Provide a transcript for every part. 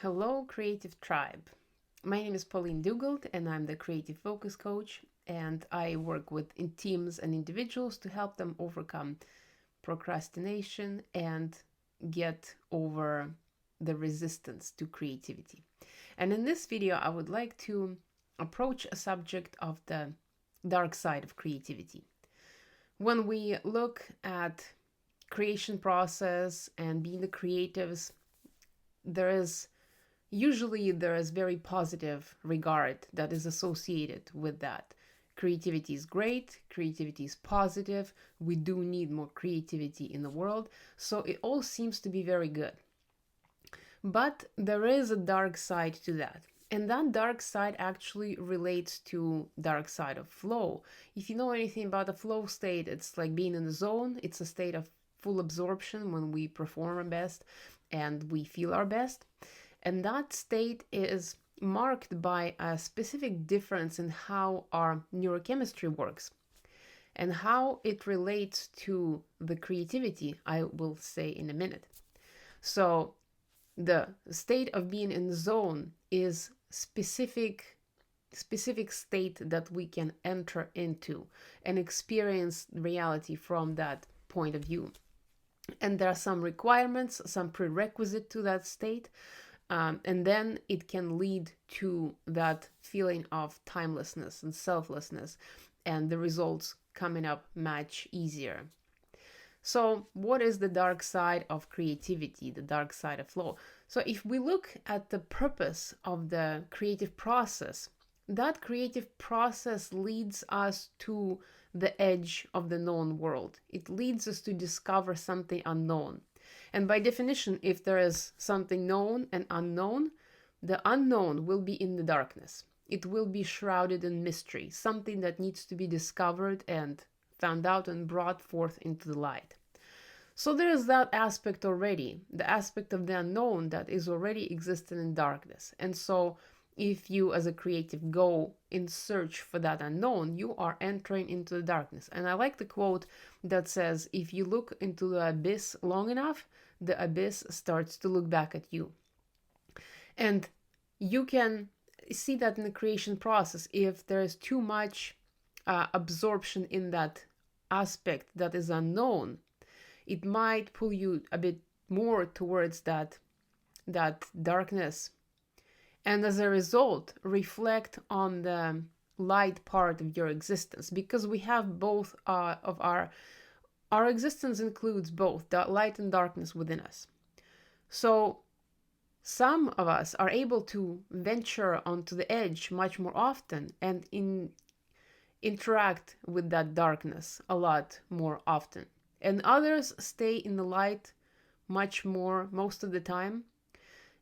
Hello, Creative Tribe. My name is Pauline Dugald, and I'm the Creative Focus Coach. And I work with teams and individuals to help them overcome procrastination and get over the resistance to creativity. And in this video, I would like to approach a subject of the dark side of creativity. When we look at creation process and being the creatives, there is very positive regard that is associated with that. Creativity is great, creativity is positive, we do need more creativity in the world, so it all seems to be very good. But there is a dark side to that. And that dark side actually relates to dark side of flow. If you know anything about the flow state, it's like being in the zone. It's a state of full absorption when we perform our best and we feel our best. And that state is marked by a specific difference in how our neurochemistry works and how it relates to the creativity, I will say in a minute. So the state of being in the zone is specific state that we can enter into and experience reality from that point of view. And there are some requirements, some prerequisite to that state. And then it can lead to that feeling of timelessness and selflessness, and the results coming up much easier. So what is the dark side of creativity, the dark side of flow? So if we look at the purpose of the creative process, that creative process leads us to the edge of the known world. It leads us to discover something unknown. And by definition, if there is something known and unknown, the unknown will be in the darkness. It will be shrouded in mystery, something that needs to be discovered and found out and brought forth into the light. So there is that aspect already, the aspect of the unknown that is already existing in darkness. And so if you as a creative go in search for that unknown, you are entering into the darkness. And I like the quote that says, if you look into the abyss long enough, the abyss starts to look back at you. And you can see that in the creation process. If there is too much absorption in that aspect that is unknown, it might pull you a bit more towards that darkness. And as a result, reflect on the light part of your existence, because we have both of our existence includes both the light and darkness within us. So some of us are able to venture onto the edge much more often and interact with that darkness a lot more often. And others stay in the light much more most of the time.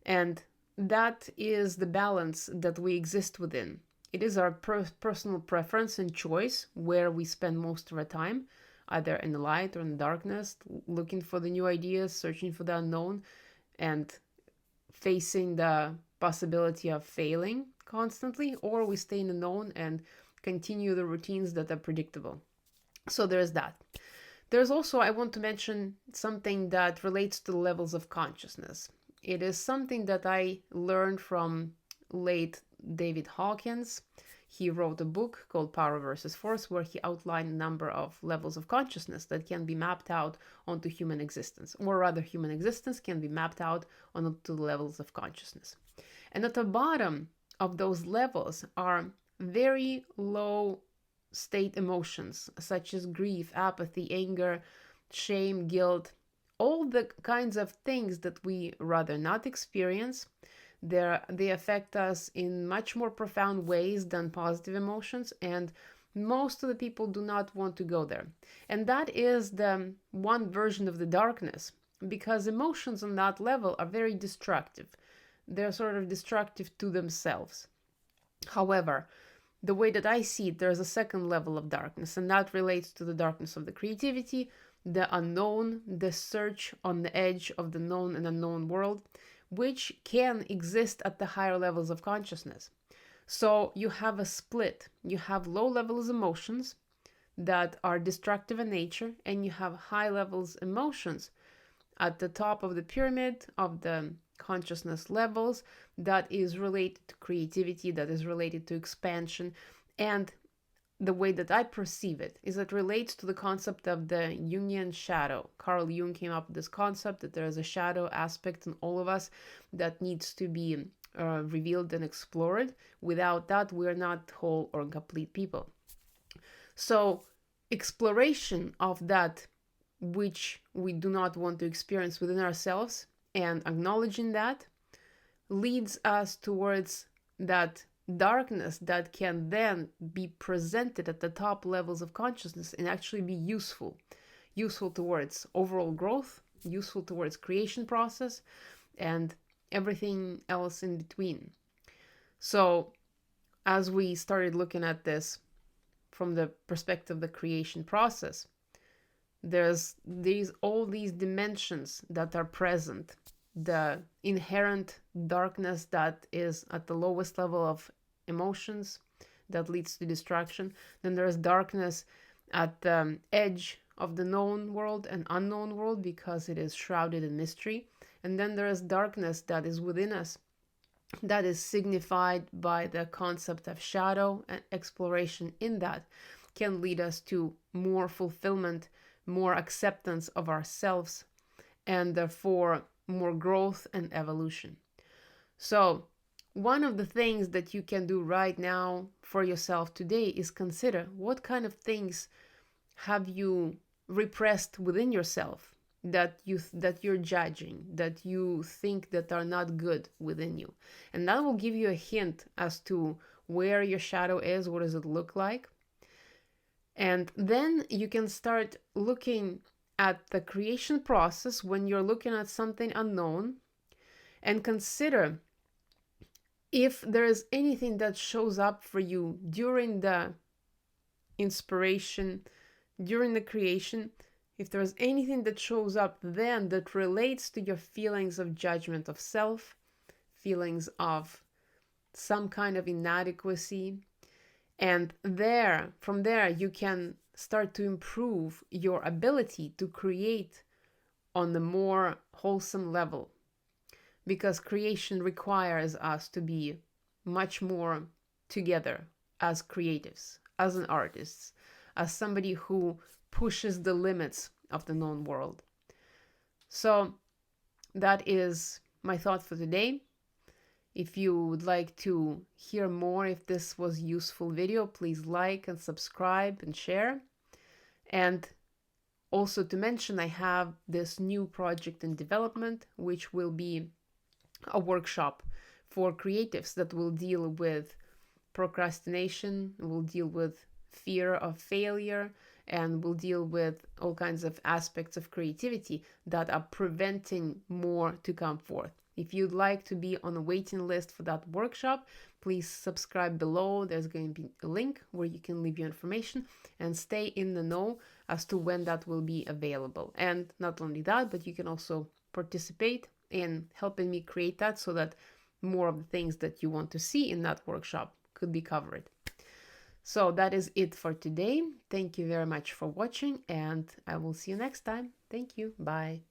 And that is the balance that we exist within. It is our personal preference and choice where we spend most of our time, either in the light or in the darkness, looking for the new ideas, searching for the unknown, and facing the possibility of failing constantly, or we stay in the known and continue the routines that are predictable. So there's that. There's also, I want to mention something that relates to the levels of consciousness. It is something that I learned from late David Hawkins. He wrote a book called Power versus Force, where he outlined a number of levels of consciousness that can be mapped out onto human existence, or rather human existence can be mapped out onto the levels of consciousness. And at the bottom of those levels are very low state emotions, such as grief, apathy, anger, shame, guilt, all the kinds of things that we rather not experience. They affect us in much more profound ways than positive emotions, and most of the people do not want to go there. And that is the one version of the darkness, because emotions on that level are very destructive. They're sort of destructive to themselves. However, the way that I see it, there's a second level of darkness, and that relates to the darkness of the creativity, the unknown, the search on the edge of the known and unknown world, which can exist at the higher levels of consciousness. So you have a split. You have low levels emotions that are destructive in nature, and you have high levels emotions at the top of the pyramid of the consciousness levels that is related to creativity, that is related to expansion. And the way that I perceive it is it relates to the concept of the Jungian shadow. Carl Jung came up with this concept that there is a shadow aspect in all of us that needs to be revealed and explored. Without that, we're not whole or complete people. So exploration of that which we do not want to experience within ourselves and acknowledging that leads us towards that darkness that can then be presented at the top levels of consciousness and actually be useful towards overall growth, useful towards creation process, and everything else in between. So as we started looking at this from the perspective of the creation process, there's all these dimensions that are present. The inherent darkness that is at the lowest level of emotions that leads to distraction. Then there's darkness at the edge of the known world and unknown world because it is shrouded in mystery. And then there is darkness that is within us, that is signified by the concept of shadow, and exploration in that can lead us to more fulfillment, more acceptance of ourselves, and therefore more growth and evolution. So one of the things that you can do right now for yourself today is consider what kind of things have you repressed within yourself that you're judging, that you think that are not good within you. And that will give you a hint as to where your shadow is, what does it look like. And then you can start looking at the creation process when you're looking at something unknown and consider if there is anything that shows up for you during the inspiration, during the creation, if there's anything that shows up then that relates to your feelings of judgment of self, feelings of some kind of inadequacy, and from there you can start to improve your ability to create on the more wholesome level, because creation requires us to be much more together as creatives, as an artist, as somebody who pushes the limits of the known world. So that is my thought for today. If you would like to hear more, if this was a useful video, please like and subscribe and share. And also to mention, I have this new project in development, which will be a workshop for creatives that will deal with procrastination, will deal with fear of failure, and will deal with all kinds of aspects of creativity that are preventing more to come forth. If you'd like to be on a waiting list for that workshop, please subscribe below. There's going to be a link where you can leave your information and stay in the know as to when that will be available. And not only that, but you can also participate in helping me create that so that more of the things that you want to see in that workshop could be covered. So that is it for today. Thank you very much for watching, and I will see you next time. Thank you. Bye.